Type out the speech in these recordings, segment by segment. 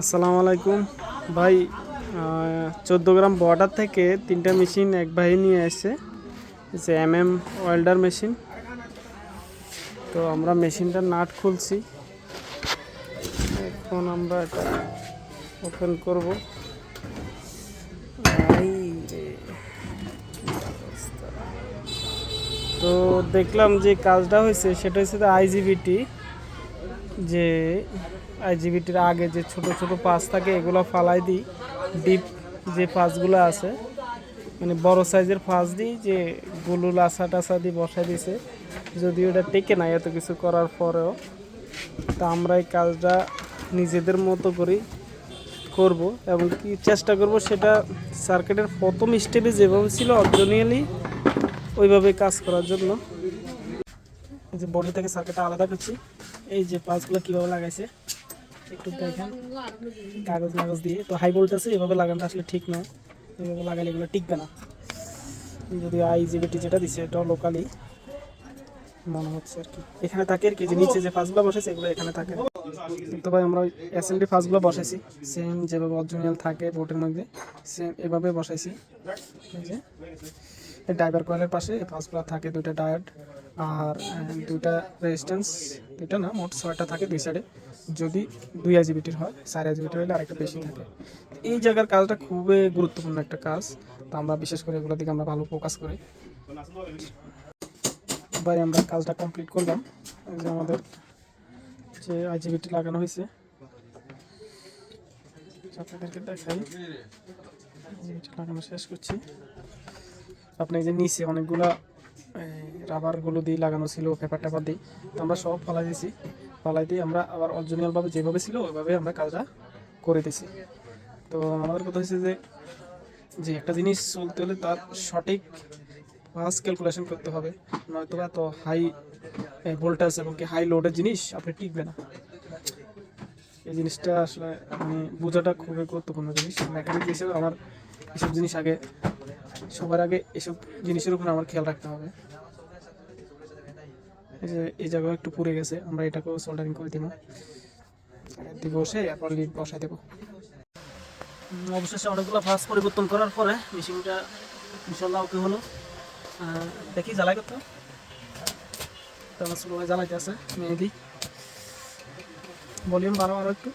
আসসালামু আলাইকুম ভাই। 14 গ্রাম বর্ডার থেকে 3টা মেশিন এক ভাই নিয়ে এসেছে, যে ওয়েল্ডার মেশিন। তো আমরা মেশিনটার নাট খুলছি, এখন আমরা এটা ওপেন করব। তো দেখলাম যে কাজটা হয়েছে সেটা হচ্ছে আইজিবিটি, যে আইজিবিটির আগে যে ছোট ছোট পাস থাকে এগুলো ফালাই দিই। ডিপ যে পাসগুলো আছে, মানে বড় সাইজের ফাঁস দিই, যে গুলু লাসা টাসা দিয়ে বসাই দিছে, যদিও এটা টেকে নাই এত কিছু করার পরেও। তা আমরা এই কাজটা নিজেদের মতো করেই করব এবং কি চেষ্টা করব সেটা সার্কিটের প্রথম স্টেপে যেভাবে ছিল অরিজিনালি ওইভাবে কাজ করার জন্য। এই যে বডি থেকে সার্কিটটা আলাদা করছি, এই যে পাঁচগুলো কীভাবে লাগাইছে একটু দেখেন, কাগজ মাগজ দিয়ে। তো হাই ভোল্টেজে এভাবে লাগানো আসলে ঠিক না, এভাবে লাগালে এগুলো টিকবে না। যদি আইজিবিটি যেটা দিচ্ছে এটাও লোকালি মনে হচ্ছে আর কি, এখানে থাকে আর কি, যে নিচে যে ফাঁসগুলো বসেছে এগুলো এখানে থাকে। তো ভাই আমরা এসএমডি ফাঁসগুলো বসাইছি সেম যেভাবে অরিজিনাল থাকে বোর্ডের মধ্যে, সেম এভাবে বসাইছি। এই যে ড্রাইভার কয়েলের পাশে এই ফাঁসগুলো থাকে, দুইটা ডায়োড আর দুইটা রেজিস্ট্যান্স, দুইটা না মোট 6টা থাকে দুই সাইডে। যদি 2 আইজিবিটির হয়, 4 আইজিবিটির হলে আরেকটা বেশি থাকে। এই জায়গার কাজটা খুবই গুরুত্বপূর্ণ একটা কাজ, তো আমরা বিশেষ করে এগুলোর দিকে আমরা ভালো ফোকাস করি। ভাই আমরা কাজটা কমপ্লিট করলাম, এই যে আমাদের যে আইজিবিটি লাগানো হয়েছে আপনাদেরকে দেখাই। আইজিবিটি লাগানো শেষ করছি। আপনি যে নিচে অনেকগুলা রাবারগুলো দিয়ে লাগানো ছিল, পেপার টেপার দিয়ে, তো আমরা সব ফালাই দিয়ে আমরা আবার অরিজিনালভাবে যেভাবে ছিল ওইভাবে আমরা কাজটা করে দিছি। তো আমাদের কথা হচ্ছে যে যে একটা জিনিস চলতে হলে তার সঠিক ফাস্ট ক্যালকুলেশন করতে হবে, নয়তো এত হাই ভোল্টেজ এবং কি হাই লোডের জিনিস আপনি টিকবে না। এই জিনিসটা আসলে মানে বোঝাটা খুবই গুরুত্বপূর্ণ জিনিস। মেকানিক হিসেবে আমার এসব জিনিস আগে, সবার আগে এসব জিনিসের উপর আমার খেয়াল রাখতে হবে। এই যে এই জায়গায় একটু পুড়ে গেছে, আমরা এটাকেও সোল্ডারিং করে দিব, বসে এরপর লিড বসাই দেবো। অবশেষে অনেকগুলো ফাঁস পরিবর্তন করার পরে মেশিনটা ইনশাল্লাহ ওকে হলো। দেখি জ্বালাই করতে, তো আমার ছোটো ভাই জ্বালাইতে আছে মেহেদি। ভলিউম বাড়াও আরও একটু,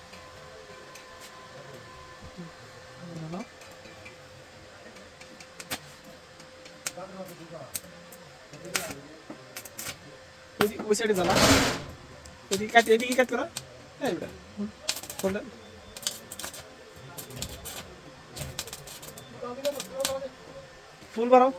ওই সাইডে জ্বালা, এদিকে কাট করা। ফুল বাড়াও